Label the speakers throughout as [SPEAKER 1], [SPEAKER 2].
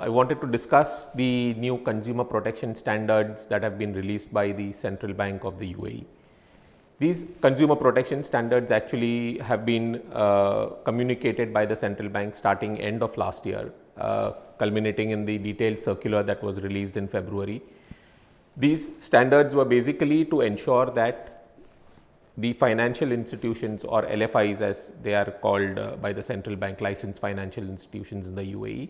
[SPEAKER 1] I wanted to discuss the new consumer protection standards that have been released by the Central Bank of the UAE. These consumer protection standards actually have been communicated by the Central Bank starting end of last year, culminating in the detailed circular that was released in February. These standards were basically to ensure that the financial institutions, or LFIs as they are called by the Central Bank, licensed financial institutions in the UAE,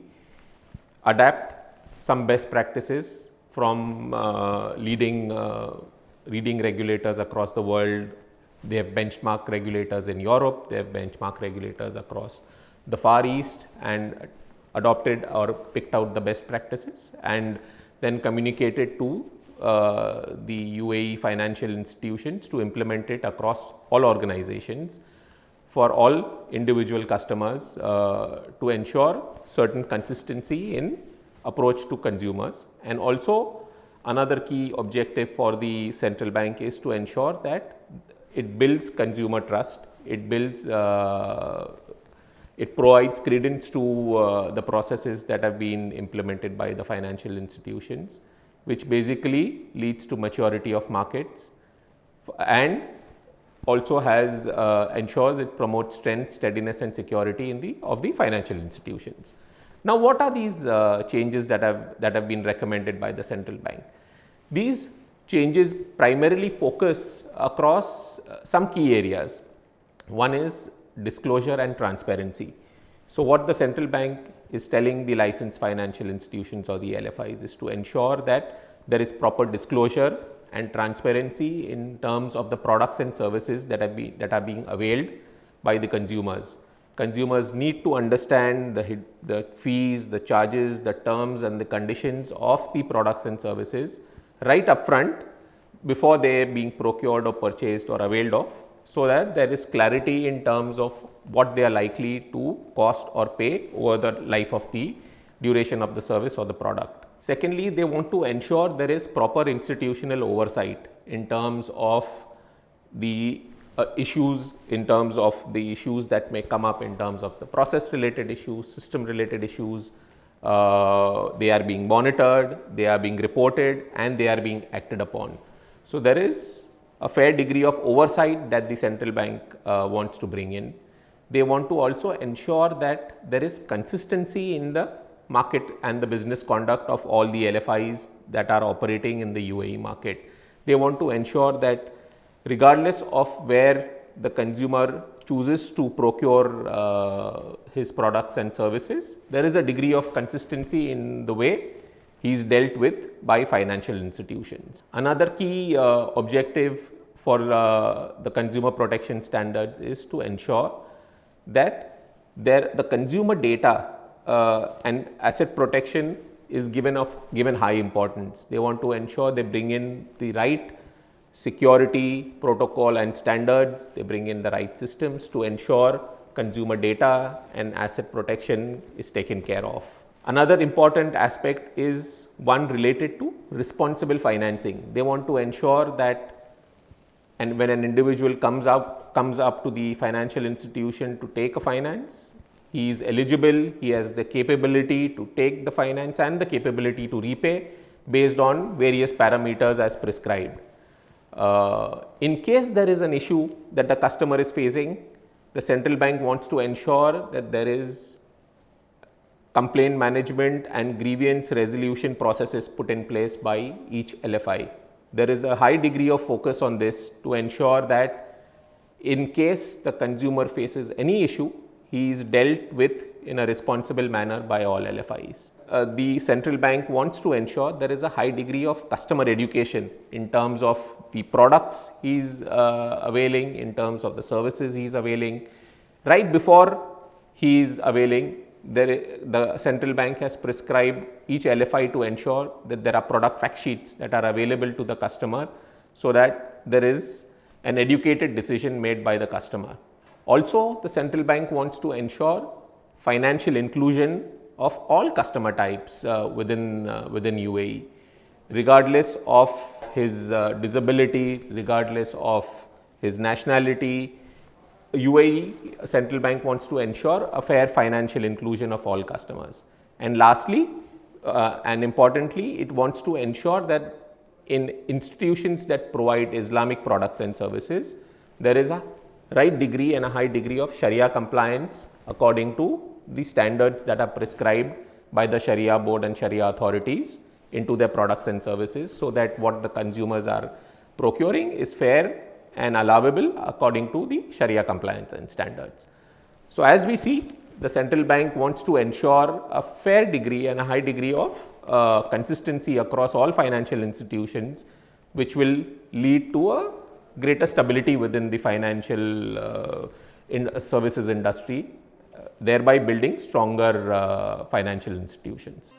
[SPEAKER 1] adapt some best practices from leading regulators across the world. They have benchmark regulators in Europe, they have benchmark regulators across the Far East, and adopted or picked out the best practices and then communicated to the UAE financial institutions to implement it across all organizations for all individual customers to ensure certain consistency in approach to consumers. And also another key objective for the central bank is to ensure that it builds consumer trust, it builds it provides credence to the processes that have been implemented by the financial institutions, which basically leads to maturity of markets and also has ensures it promotes strength, steadiness and security in the financial institutions. Now, what are these changes that have been recommended by the central bank? These changes primarily focus across some key areas. One is disclosure and transparency. So, what the central bank is telling the licensed financial institutions, or the LFIs, is to ensure that there is proper disclosure and transparency in terms of the products and services that are being availed by the consumers. Consumers need to understand the fees, the charges, the terms and the conditions of the products and services right upfront before they are being procured or purchased or availed of, so that there is clarity in terms of what they are likely to cost or pay over the life of the duration of the service or the product. Secondly, they want to ensure there is proper institutional oversight in terms of the issues that may come up in terms of the process related issues, system related issues. They are being monitored, they are being reported and they are being acted upon. So, there is a fair degree of oversight that the central bank wants to bring in. They want to also ensure that there is consistency in the market and the business conduct of all the LFIs that are operating in the UAE market. They want to ensure that regardless of where the consumer chooses to procure his products and services, there is a degree of consistency in the way he is dealt with by financial institutions. Another key objective for the consumer protection standards is to ensure that the consumer data and asset protection is given high importance. They want to ensure they bring in the right security protocol and standards, they bring in the right systems to ensure consumer data and asset protection is taken care of. Another important aspect is one related to responsible financing. They want to ensure that, and when an individual comes up to the financial institution to take a finance, he is eligible, he has the capability to take the finance and the capability to repay based on various parameters as prescribed. In case there is an issue that the customer is facing, the central bank wants to ensure that there is complaint management and grievance resolution processes put in place by each LFI. There is a high degree of focus on this to ensure that in case the consumer faces any issue, he is dealt with in a responsible manner by all LFIs. The central bank wants to ensure there is a high degree of customer education in terms of the products he is availing, in terms of the services he is availing. Right before he is availing, the central bank has prescribed each LFI to ensure that there are product fact sheets that are available to the customer, so that there is an educated decision made by the customer. Also, the central bank wants to ensure financial inclusion of all customer types within UAE, regardless of his disability, regardless of his nationality. UAE central bank wants to ensure a fair financial inclusion of all customers. And lastly, and importantly, it wants to ensure that in institutions that provide Islamic products and services, there is a right degree and a high degree of Sharia compliance according to the standards that are prescribed by the Sharia board and Sharia authorities into their products and services, so that what the consumers are procuring is fair and allowable according to the Sharia compliance and standards. So, as we see, the central bank wants to ensure a fair degree and a high degree of consistency across all financial institutions, which will lead to a greater stability within the financial services industry, thereby building stronger financial institutions.